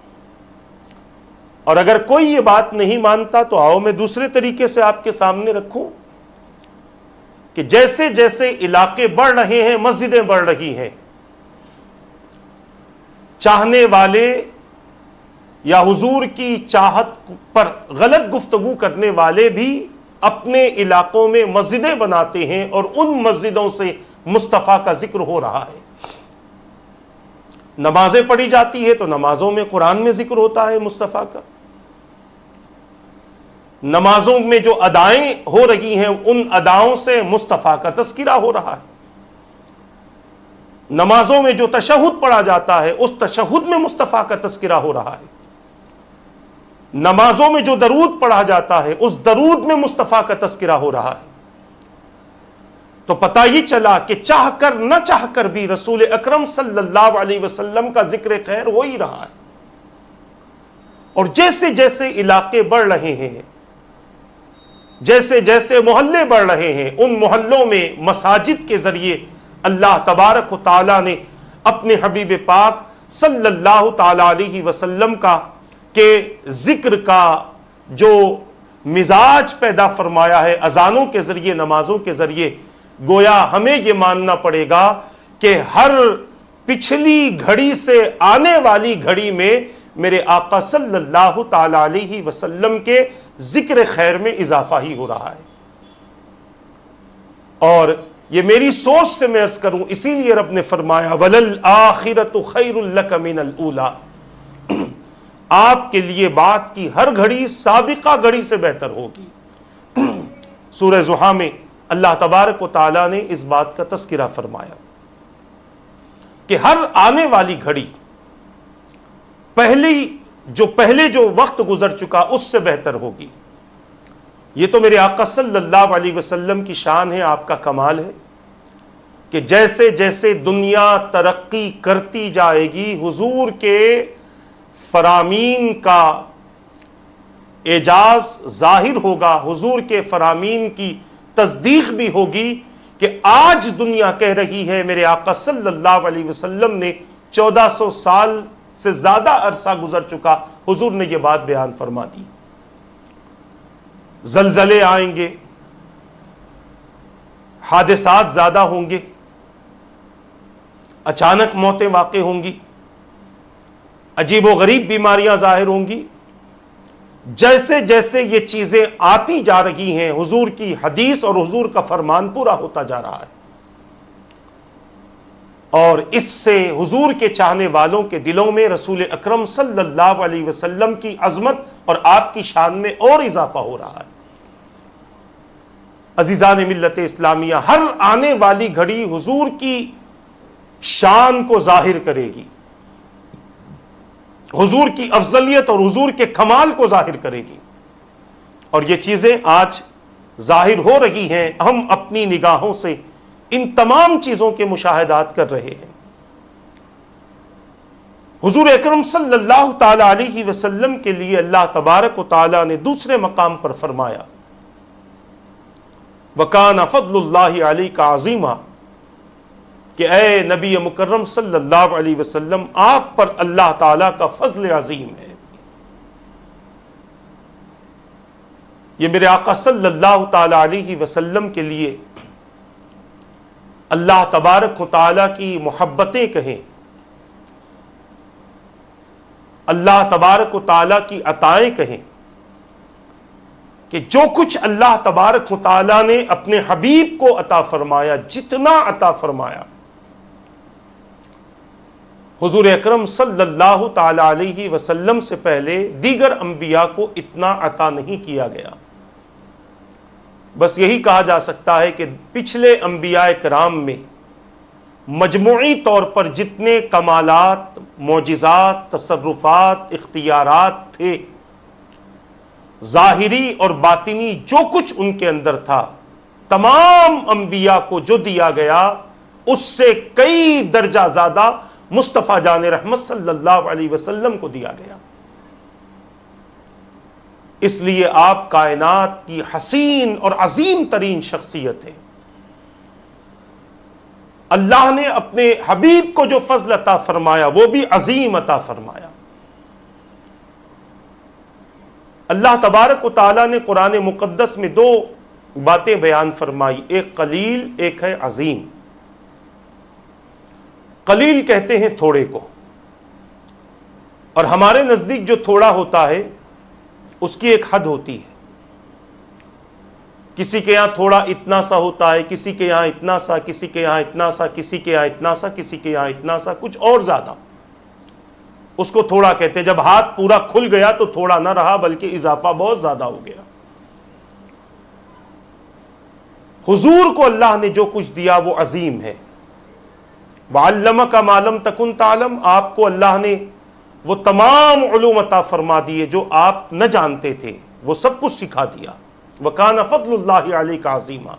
اور اگر کوئی یہ بات نہیں مانتا تو آؤ میں دوسرے طریقے سے آپ کے سامنے رکھوں کہ جیسے جیسے علاقے بڑھ رہے ہیں مسجدیں بڑھ رہی ہیں، چاہنے والے یا حضور کی چاہت پر غلط گفتگو کرنے والے بھی اپنے علاقوں میں مسجدیں بناتے ہیں اور ان مسجدوں سے مصطفیٰ کا ذکر ہو رہا ہے. نمازیں پڑھی جاتی ہے تو نمازوں میں قرآن میں ذکر ہوتا ہے مصطفیٰ کا. نمازوں میں جو ادائیں ہو رہی ہیں ان اداؤں سے مصطفیٰ کا تذکرہ ہو رہا ہے. نمازوں میں جو تشہد پڑھا جاتا ہے اس تشہد میں مصطفیٰ کا تذکرہ ہو رہا ہے. نمازوں میں جو درود پڑھا جاتا ہے اس درود میں مصطفیٰ کا تذکرہ ہو رہا ہے. تو پتہ یہ چلا کہ چاہ کر نہ چاہ کر بھی رسول اکرم صلی اللہ علیہ وسلم کا ذکر خیر ہو ہی رہا ہے. اور جیسے جیسے علاقے بڑھ رہے ہیں، جیسے جیسے محلے بڑھ رہے ہیں، ان محلوں میں مساجد کے ذریعے اللہ تبارک و تعالیٰ نے اپنے حبیب پاک صلی اللہ تعالی علیہ وسلم کا کہ ذکر کا جو مزاج پیدا فرمایا ہے اذانوں کے ذریعے، نمازوں کے ذریعے. گویا ہمیں یہ ماننا پڑے گا کہ ہر پچھلی گھڑی سے آنے والی گھڑی میں میرے آقا صلی اللہ تعالی علیہ وسلم کے ذکر خیر میں اضافہ ہی ہو رہا ہے. اور یہ میری سوچ سے میں عرض کروں، اسی لیے رب نے فرمایا وَلَلْآخِرَةُ خَيْرٌ لَكَ مِنَ الْأُولَىٰ، آپ کے لیے بات کی ہر گھڑی سابقہ گھڑی سے بہتر ہوگی۔ سورہ زحا میں اللہ تبارک و تعالیٰ نے اس بات کا تذکرہ فرمایا کہ ہر آنے والی گھڑی پہلے جو وقت گزر چکا اس سے بہتر ہوگی۔ یہ تو میرے آقا صلی اللہ علیہ وسلم کی شان ہے، آپ کا کمال ہے کہ جیسے جیسے دنیا ترقی کرتی جائے گی، حضور کے فرامین کا اعجاز ظاہر ہوگا، حضور کے فرامین کی تصدیق بھی ہوگی کہ آج دنیا کہہ رہی ہے میرے آقا صلی اللہ علیہ وسلم نے 1400 سال سے زیادہ عرصہ گزر چکا، حضور نے یہ بات بیان فرما دی۔ زلزلے آئیں گے، حادثات زیادہ ہوں گے، اچانک موتیں واقع ہوں گی، عجیب و غریب بیماریاں ظاہر ہوں گی۔ جیسے جیسے یہ چیزیں آتی جا رہی ہیں، حضور کی حدیث اور حضور کا فرمان پورا ہوتا جا رہا ہے، اور اس سے حضور کے چاہنے والوں کے دلوں میں رسول اکرم صلی اللہ علیہ وسلم کی عظمت اور آپ کی شان میں اور اضافہ ہو رہا ہے۔ عزیزان ملت اسلامیہ، ہر آنے والی گھڑی حضور کی شان کو ظاہر کرے گی، حضور کی افضلیت اور حضور کے کمال کو ظاہر کرے گی، اور یہ چیزیں آج ظاہر ہو رہی ہیں، ہم اپنی نگاہوں سے ان تمام چیزوں کے مشاہدات کر رہے ہیں۔ حضور اکرم صلی اللہ تعالی علیہ وسلم کے لیے اللہ تبارک و تعالی نے دوسرے مقام پر فرمایا وَكَانَ فَضْلُ اللَّهِ عَلَيْكَ عَظِيمًا، کہ اے نبی مکرم صلی اللہ علیہ وسلم، آپ پر اللہ تعالیٰ کا فضل عظیم ہے۔ یہ میرے آقا صلی اللہ تعالی علیہ وسلم کے لیے اللہ تبارک و تعالیٰ کی محبتیں کہیں، اللہ تبارک و تعالیٰ کی عطائیں کہیں، کہ جو کچھ اللہ تبارک و تعالیٰ نے اپنے حبیب کو عطا فرمایا، جتنا عطا فرمایا، حضور اکرم صلی اللہ تعالی علیہ وسلم سے پہلے دیگر انبیاء کو اتنا عطا نہیں کیا گیا۔ بس یہی کہا جا سکتا ہے کہ پچھلے انبیاء کرام میں مجموعی طور پر جتنے کمالات، معجزات، تصرفات، اختیارات تھے، ظاہری اور باطنی جو کچھ ان کے اندر تھا، تمام انبیاء کو جو دیا گیا اس سے کئی درجہ زیادہ مصطفیٰ جان رحمت صلی اللہ علیہ وسلم کو دیا گیا۔ اس لیے آپ کائنات کی حسین اور عظیم ترین شخصیت ہے۔ اللہ نے اپنے حبیب کو جو فضل عطا فرمایا وہ بھی عظیم عطا فرمایا۔ اللہ تبارک و تعالیٰ نے قرآن مقدس میں دو باتیں بیان فرمائی، ایک قلیل، ایک ہے عظیم۔ قلیل کہتے ہیں تھوڑے کو، اور ہمارے نزدیک جو تھوڑا ہوتا ہے اس کی ایک حد ہوتی ہے۔ کسی کے یہاں تھوڑا اتنا سا ہوتا ہے، کسی کے یہاں اتنا سا، کسی کے یہاں اتنا سا، کسی کے یہاں اتنا سا، کسی کے یہاں اتنا سا، کچھ اور زیادہ، اس کو تھوڑا کہتے ہیں۔ جب ہاتھ پورا کھل گیا تو تھوڑا نہ رہا بلکہ اضافہ بہت زیادہ ہو گیا۔ حضور کو اللہ نے جو کچھ دیا وہ عظیم ہے۔ وَعَلَّمَكَ مَا لَمْ تَكُنْ تَعْلَمْ، آپ کو اللہ نے وہ تمام علوم عطا فرما دیے جو آپ نہ جانتے تھے، وہ سب کچھ سکھا دیا۔ وَكَانَ فَضْلُ اللَّهِ عَلَيْكَ عَظِيمًا،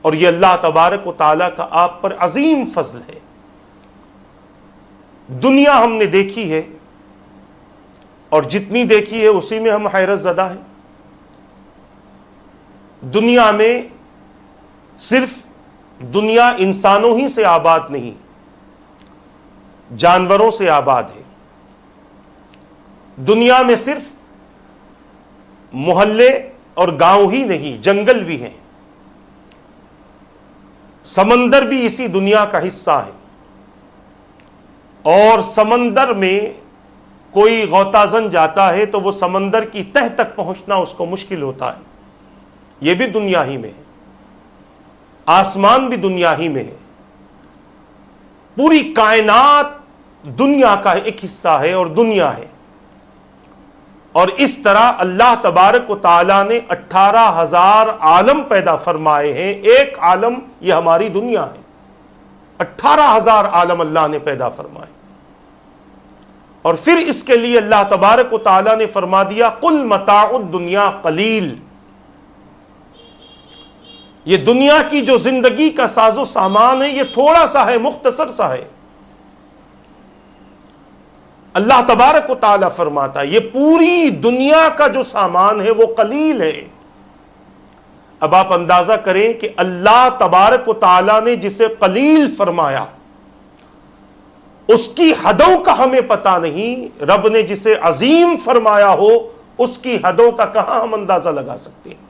اور یہ اللہ تبارک و تعالیٰ کا آپ پر عظیم فضل ہے۔ دنیا ہم نے دیکھی ہے، اور جتنی دیکھی ہے اسی میں ہم حیرت زدہ ہیں۔ دنیا میں صرف دنیا انسانوں ہی سے آباد نہیں، جانوروں سے آباد ہے۔ دنیا میں صرف محلے اور گاؤں ہی نہیں، جنگل بھی ہیں، سمندر بھی اسی دنیا کا حصہ ہے، اور سمندر میں کوئی غوطہ زن جاتا ہے تو وہ سمندر کی تہ تک پہنچنا اس کو مشکل ہوتا ہے، یہ بھی دنیا ہی میں ہے۔ آسمان بھی دنیا ہی میں ہے، پوری کائنات دنیا کا ایک حصہ ہے اور دنیا ہے، اور اس طرح اللہ تبارک و تعالیٰ نے 18,000 عالم پیدا فرمائے ہیں۔ ایک عالم یہ ہماری دنیا ہے، 18,000 عالم اللہ نے پیدا فرمائے، اور پھر اس کے لیے اللہ تبارک و تعالیٰ نے فرما دیا قل متاع الدنیا قلیل، یہ دنیا کی جو زندگی کا ساز و سامان ہے یہ تھوڑا سا ہے، مختصر سا ہے۔ اللہ تبارک و تعالیٰ فرماتا ہے یہ پوری دنیا کا جو سامان ہے وہ قلیل ہے۔ اب آپ اندازہ کریں کہ اللہ تبارک و تعالیٰ نے جسے قلیل فرمایا اس کی حدوں کا ہمیں پتہ نہیں، رب نے جسے عظیم فرمایا ہو اس کی حدوں کا کہاں ہم اندازہ لگا سکتے ہیں؟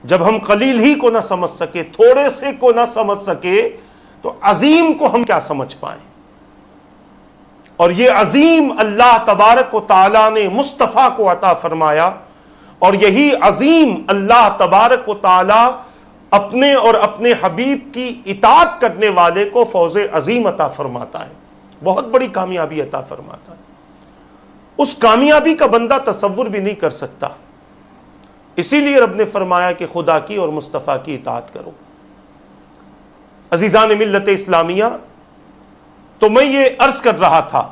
جب ہم قلیل ہی کو نہ سمجھ سکے، تھوڑے سے کو نہ سمجھ سکے، تو عظیم کو ہم کیا سمجھ پائیں؟ اور یہ عظیم اللہ تبارک و تعالیٰ نے مصطفیٰ کو عطا فرمایا، اور یہی عظیم اللہ تبارک و تعالیٰ اپنے اور اپنے حبیب کی اطاعت کرنے والے کو فوز عظیم عطا فرماتا ہے، بہت بڑی کامیابی عطا فرماتا ہے۔ اس کامیابی کا بندہ تصور بھی نہیں کر سکتا، اسی لیے رب نے فرمایا کہ خدا کی اور مصطفیٰ کی اطاعت کرو۔ عزیزان ملت اسلامیہ، تو میں یہ عرض کر رہا تھا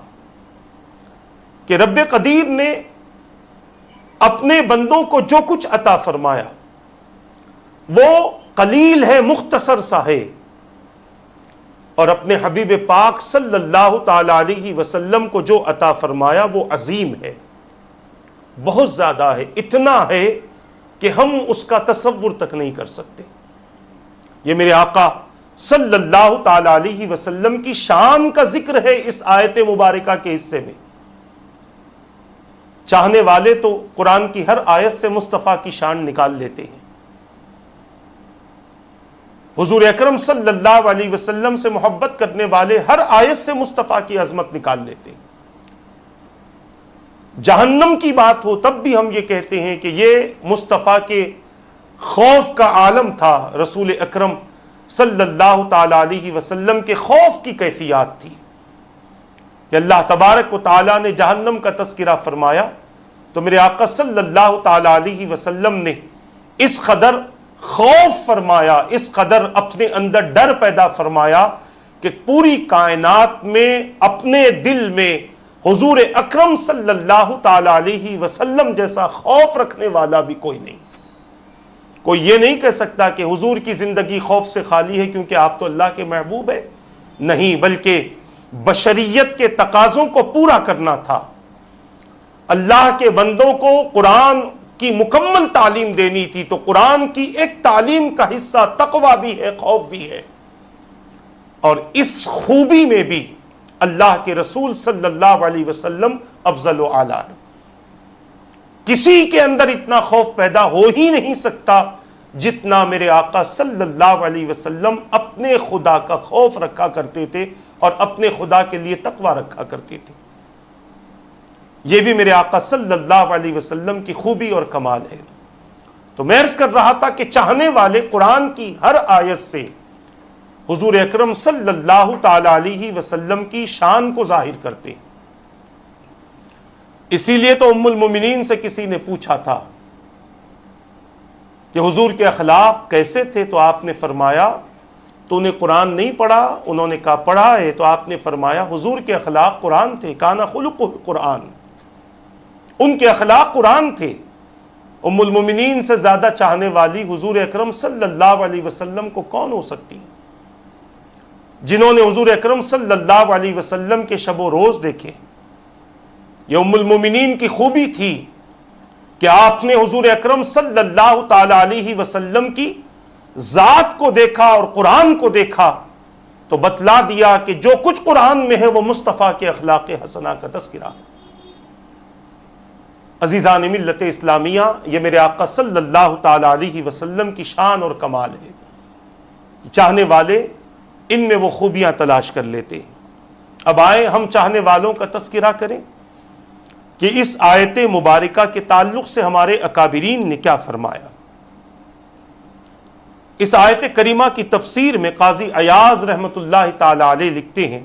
کہ رب قدیر نے اپنے بندوں کو جو کچھ عطا فرمایا وہ قلیل ہے، مختصر سا ہے، اور اپنے حبیب پاک صلی اللہ تعالی علیہ وسلم کو جو عطا فرمایا وہ عظیم ہے، بہت زیادہ ہے، اتنا ہے کہ ہم اس کا تصور تک نہیں کر سکتے۔ یہ میرے آقا صلی اللہ تعالی علیہ وسلم کی شان کا ذکر ہے اس آیت مبارکہ کے حصے میں۔ چاہنے والے تو قرآن کی ہر آیت سے مصطفیٰ کی شان نکال لیتے ہیں، حضور اکرم صلی اللہ علیہ وسلم سے محبت کرنے والے ہر آیت سے مصطفیٰ کی عظمت نکال لیتے ہیں۔ جہنم کی بات ہو تب بھی ہم یہ کہتے ہیں کہ یہ مصطفیٰ کے خوف کا عالم تھا، رسول اکرم صلی اللہ تعالی علیہ وسلم کے خوف کی کیفیات تھی کہ اللہ تبارک و تعالیٰ نے جہنم کا تذکرہ فرمایا تو میرے آقا صلی اللہ تعالی علیہ وسلم نے اس قدر خوف فرمایا، اس قدر اپنے اندر ڈر پیدا فرمایا کہ پوری کائنات میں اپنے دل میں حضور اکرم صلی اللہ تعالی علیہ وسلم جیسا خوف رکھنے والا بھی کوئی نہیں۔ کوئی یہ نہیں کہہ سکتا کہ حضور کی زندگی خوف سے خالی ہے کیونکہ آپ تو اللہ کے محبوب ہیں، نہیں، بلکہ بشریت کے تقاضوں کو پورا کرنا تھا، اللہ کے بندوں کو قرآن کی مکمل تعلیم دینی تھی، تو قرآن کی ایک تعلیم کا حصہ تقویٰ بھی ہے، خوف بھی ہے، اور اس خوبی میں بھی اللہ کے رسول صلی اللہ علیہ وسلم افضل و اعلیٰ ہے۔ کسی کے اندر اتنا خوف پیدا ہو ہی نہیں سکتا جتنا میرے آقا صلی اللہ علیہ وسلم اپنے خدا کا خوف رکھا کرتے تھے اور اپنے خدا کے لیے تقویٰ رکھا کرتے تھے۔ یہ بھی میرے آقا صلی اللہ علیہ وسلم کی خوبی اور کمال ہے۔ تو میں عرض کر رہا تھا کہ چاہنے والے قرآن کی ہر آیت سے حضور اکرم صلی اللہ تعالی علیہ وسلم کی شان کو ظاہر کرتے ہیں۔ اسی لیے تو ام المومنین سے کسی نے پوچھا تھا کہ حضور کے اخلاق کیسے تھے، تو آپ نے فرمایا تو نے قرآن نہیں پڑھا؟ انہوں نے کہا پڑھا ہے، تو آپ نے فرمایا حضور کے اخلاق قرآن تھے، کانا خلق قرآن، ان کے اخلاق قرآن تھے۔ ام المومنین سے زیادہ چاہنے والی حضور اکرم صلی اللہ علیہ وسلم کو کون ہو سکتی ہے؟ جنہوں نے حضور اکرم صلی اللہ علیہ وسلم کے شب و روز دیکھے، یہ ام المومنین کی خوبی تھی کہ آپ نے حضور اکرم صلی اللہ تعالی علیہ وسلم کی ذات کو دیکھا اور قرآن کو دیکھا تو بتلا دیا کہ جو کچھ قرآن میں ہے وہ مصطفیٰ کے اخلاق حسنہ کا تذکرہ۔ عزیزان ملت اسلامیہ، یہ میرے آقا صلی اللہ تعالی علیہ وسلم کی شان اور کمال ہے، چاہنے والے ان میں وہ خوبیاں تلاش کر لیتے ہیں۔ اب آئیں ہم چاہنے والوں کا تذکرہ کریں کہ اس آیت مبارکہ کے تعلق سے ہمارے اکابرین نے کیا فرمایا۔ اس آیت کریمہ کی تفسیر میں قاضی ایاز رحمۃ اللہ تعالی علیہ لکھتے ہیں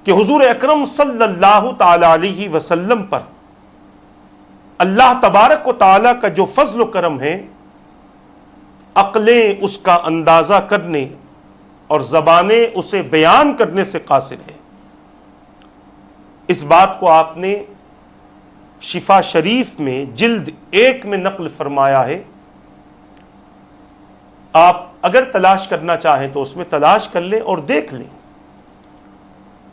کہ حضور اکرم صلی اللہ تعالی علیہ وسلم پر اللہ تبارک و تعالی کا جو فضل و کرم ہے، عقلیں اس کا اندازہ کرنے اور زبانیں اسے بیان کرنے سے قاصر ہے۔ اس بات کو آپ نے شفا شریف میں جلد 1 میں نقل فرمایا ہے۔ آپ اگر تلاش کرنا چاہیں تو اس میں تلاش کر لیں اور دیکھ لیں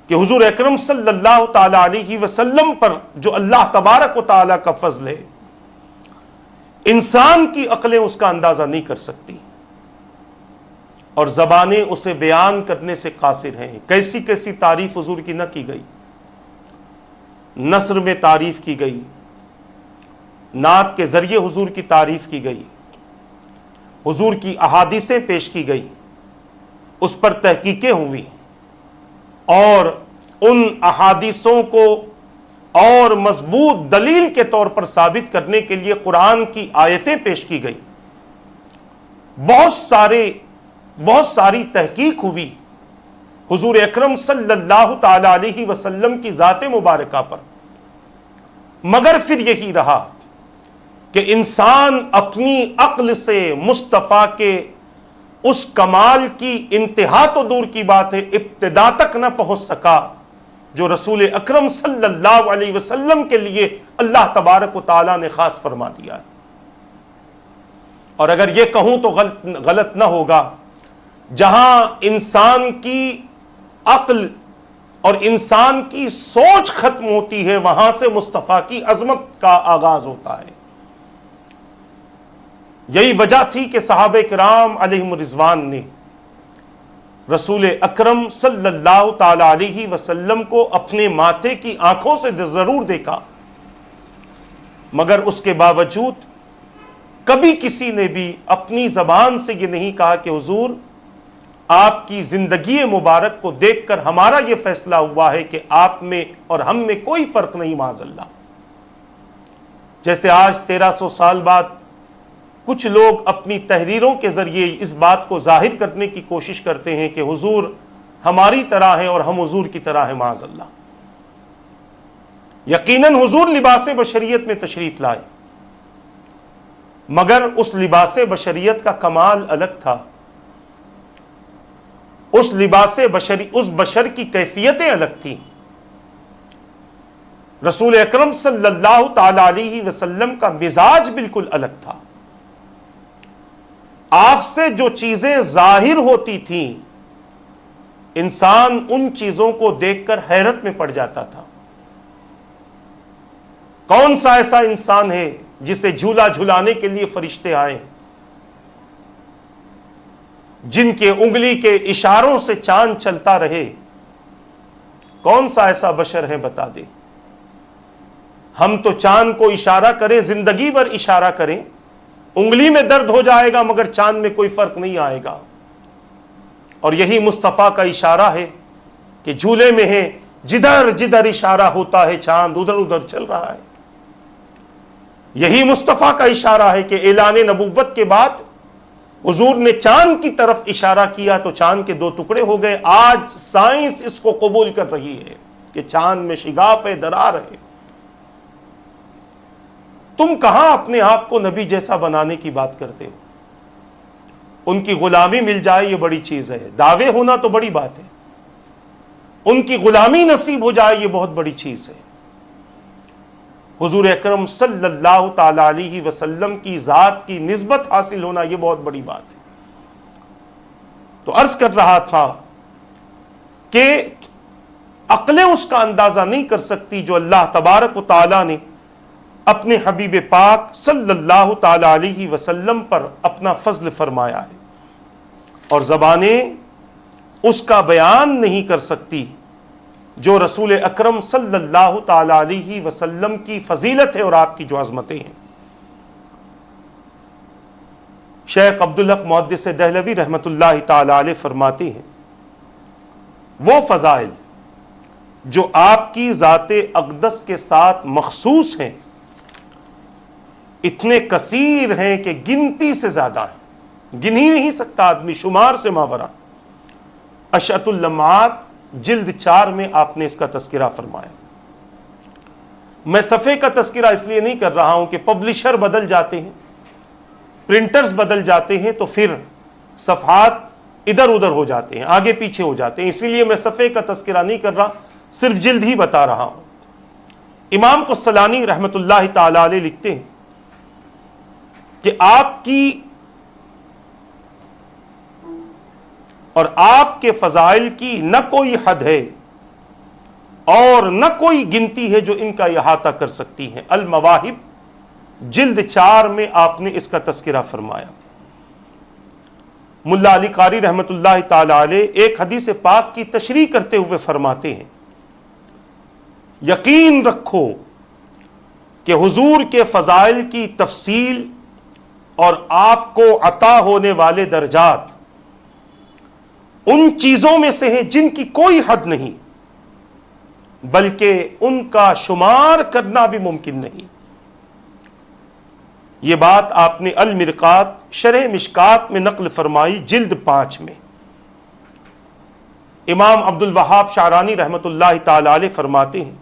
کہ حضور اکرم صلی اللہ تعالی علیہ وسلم پر جو اللہ تبارک و تعالی کا فضل ہے، انسان کی عقلیں اس کا اندازہ نہیں کر سکتی اور زبانیں اسے بیان کرنے سے قاصر ہیں۔ کیسی کیسی تعریف حضور کی نہ کی گئی، نثر میں تعریف کی گئی، نعت کے ذریعے حضور کی تعریف کی گئی، حضور کی احادیثیں پیش کی گئی، اس پر تحقیقیں ہوئی اور ان احادیثوں کو اور مضبوط دلیل کے طور پر ثابت کرنے کے لیے قرآن کی آیتیں پیش کی گئی۔ بہت ساری تحقیق ہوئی حضور اکرم صلی اللہ تعالی علیہ وسلم کی ذات مبارکہ پر، مگر پھر یہی رہا کہ انسان اپنی عقل سے مصطفیٰ کے اس کمال کی انتہا تو دور کی بات ہے، ابتدا تک نہ پہنچ سکا جو رسول اکرم صلی اللہ علیہ وسلم کے لیے اللہ تبارک و تعالیٰ نے خاص فرما دیا ہے۔ اور اگر یہ کہوں تو غلط نہ ہوگا، جہاں انسان کی عقل اور انسان کی سوچ ختم ہوتی ہے، وہاں سے مصطفیٰ کی عظمت کا آغاز ہوتا ہے۔ یہی وجہ تھی کہ صحابہ کرام علیہم رضوان نے رسول اکرم صلی اللہ تعالی علیہ وسلم کو اپنے ماتھے کی آنکھوں سے ضرور دیکھا، مگر اس کے باوجود کبھی کسی نے بھی اپنی زبان سے یہ نہیں کہا کہ حضور آپ کی زندگی مبارک کو دیکھ کر ہمارا یہ فیصلہ ہوا ہے کہ آپ میں اور ہم میں کوئی فرق نہیں معاذ اللہ۔ جیسے آج 1300 سال بعد کچھ لوگ اپنی تحریروں کے ذریعے اس بات کو ظاہر کرنے کی کوشش کرتے ہیں کہ حضور ہماری طرح ہیں اور ہم حضور کی طرح ہیں معاذ اللہ۔ یقیناً حضور لباس بشریت میں تشریف لائے، مگر اس لباس بشریت کا کمال الگ تھا، اس بشر کی کیفیتیں الگ تھیں۔ رسول اکرم صلی اللہ تعالی علیہ وسلم کا مزاج بالکل الگ تھا۔ آپ سے جو چیزیں ظاہر ہوتی تھیں، انسان ان چیزوں کو دیکھ کر حیرت میں پڑ جاتا تھا۔ کون سا ایسا انسان ہے جسے جھولا جھلانے کے لیے فرشتے آئے، جن کے انگلی کے اشاروں سے چاند چلتا رہے؟ کون سا ایسا بشر ہے بتا دے۔ ہم تو چاند کو اشارہ کریں، زندگی بھر اشارہ کریں، انگلی میں درد ہو جائے گا مگر چاند میں کوئی فرق نہیں آئے گا۔ اور یہی مصطفیٰ کا اشارہ ہے کہ جھولے میں ہے، جدھر جدھر اشارہ ہوتا ہے چاند ادھر ادھر چل رہا ہے۔ یہی مصطفیٰ کا اشارہ ہے کہ اعلان نبوت کے بعد حضور نے چاند کی طرف اشارہ کیا تو چاند کے 2 ٹکڑے ہو گئے۔ آج سائنس اس کو قبول کر رہی ہے کہ چاند میں شگاف ہے، درار ہے۔ تم کہاں اپنے آپ کو نبی جیسا بنانے کی بات کرتے ہو؟ ان کی غلامی مل جائے یہ بڑی چیز ہے، دعوے ہونا تو بڑی بات ہے، ان کی غلامی نصیب ہو جائے یہ بہت بڑی چیز ہے۔ حضور اکرم صلی اللہ تعالی علیہ وسلم کی ذات کی نسبت حاصل ہونا یہ بہت بڑی بات ہے۔ تو عرض کر رہا تھا کہ عقلیں اس کا اندازہ نہیں کر سکتی جو اللہ تبارک و تعالی نے اپنے حبیب پاک صلی اللہ تعالی علیہ وسلم پر اپنا فضل فرمایا ہے، اور زبانیں اس کا بیان نہیں کر سکتی جو رسول اکرم صلی اللہ تعالی علیہ وسلم کی فضیلت ہے اور آپ کی جو عظمتیں ہیں۔ شیخ عبدالحق محدث دہلوی رحمۃ اللہ تعالی علیہ فرماتے ہیں، وہ فضائل جو آپ کی ذات اقدس کے ساتھ مخصوص ہیں اتنے کثیر ہیں کہ گنتی سے زیادہ ہیں۔ گن ہی نہیں سکتا آدمی، شمار سے ماورا۔ اشعۃ اللمعات جلد 4 میں آپ نے اس کا تذکرہ فرمایا۔ میں صفحے کا تذکرہ اس لیے نہیں کر رہا ہوں کہ پبلشر بدل جاتے ہیں، پرنٹرز بدل جاتے ہیں، تو پھر صفحات ادھر ادھر ہو جاتے ہیں، آگے پیچھے ہو جاتے ہیں، اسی لیے میں صفحے کا تذکرہ نہیں کر رہا، صرف جلد ہی بتا رہا ہوں۔ امام قسطلانی رحمۃ اللہ تعالی علیہ لکھتے ہیں کہ آپ کی اور آپ کے فضائل کی نہ کوئی حد ہے اور نہ کوئی گنتی ہے جو ان کا احاطہ کر سکتی ہیں۔ المواہب جلد 4 میں آپ نے اس کا تذکرہ فرمایا۔ ملا علی قاری رحمۃ اللہ تعالی علیہ ایک حدیث پاک کی تشریح کرتے ہوئے فرماتے ہیں، یقین رکھو کہ حضور کے فضائل کی تفصیل اور آپ کو عطا ہونے والے درجات ان چیزوں میں سے ہیں جن کی کوئی حد نہیں، بلکہ ان کا شمار کرنا بھی ممکن نہیں۔ یہ بات آپ نے المرقات شرح مشکات میں نقل فرمائی جلد 5 میں۔ امام عبد الوہاب شعرانی رحمۃ اللہ تعالی علیہ فرماتے ہیں،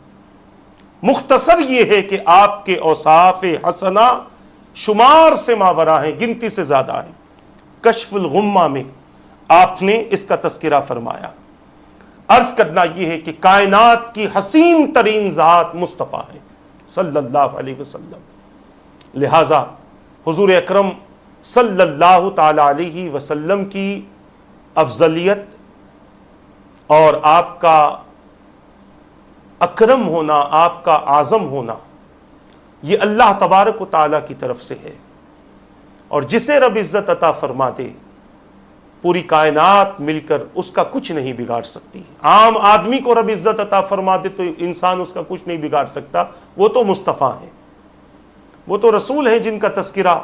مختصر یہ ہے کہ آپ کے اوصاف حسنہ شمار سے ماورا ہیں، گنتی سے زیادہ ہیں۔ کشف الغمہ میں آپ نے اس کا تذکرہ فرمایا۔ عرض کرنا یہ ہے کہ کائنات کی حسین ترین ذات مصطفیٰ ہے صلی اللہ علیہ وسلم، لہذا حضور اکرم صلی اللہ تعالی علیہ وسلم کی افضلیت اور آپ کا اکرم ہونا، آپ کا اعظم ہونا، یہ اللہ تبارک و تعالیٰ کی طرف سے ہے، اور جسے رب عزت عطا فرما دے پوری کائنات مل کر اس کا کچھ نہیں بگاڑ سکتی۔ عام آدمی کو رب عزت عطا فرما دے تو انسان اس کا کچھ نہیں بگاڑ سکتا، وہ تو مصطفیٰ ہیں، وہ تو رسول ہیں جن کا تذکرہ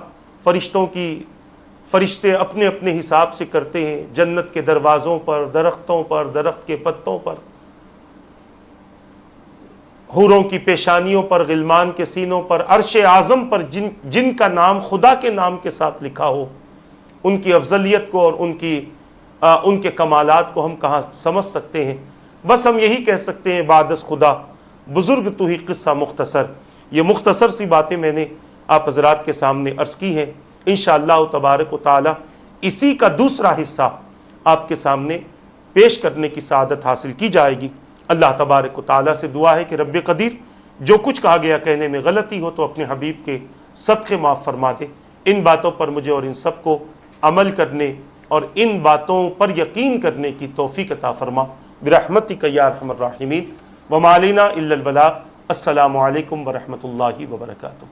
فرشتے اپنے اپنے حساب سے کرتے ہیں، جنت کے دروازوں پر، درختوں پر، درخت کے پتوں پر، حوروں کی پیشانیوں پر، غلمان کے سینوں پر، عرش اعظم پر، جن کا نام خدا کے نام کے ساتھ لکھا ہو، ان کی افضلیت کو اور ان کے کمالات کو ہم کہاں سمجھ سکتے ہیں۔ بس ہم یہی کہہ سکتے ہیں، بعد از خدا بزرگ تو ہی قصہ مختصر۔ یہ مختصر سی باتیں میں نے آپ حضرات کے سامنے عرض کی ہیں، انشاءاللہ تبارک و تعالی اسی کا دوسرا حصہ آپ کے سامنے پیش کرنے کی سعادت حاصل کی جائے گی۔ اللہ تبارک و تعالی سے دعا ہے کہ رب قدیر جو کچھ کہا گیا کہنے میں غلطی ہو تو اپنے حبیب کے صدقے معاف فرما دے۔ ان باتوں پر مجھے اور ان سب کو عمل کرنے اور ان باتوں پر یقین کرنے کی توفیق عطا فرما برحمتک یا ارحم الراحمین۔ وما علینا الا البلاغ۔ السلام علیکم ورحمۃ اللہ وبرکاتہ۔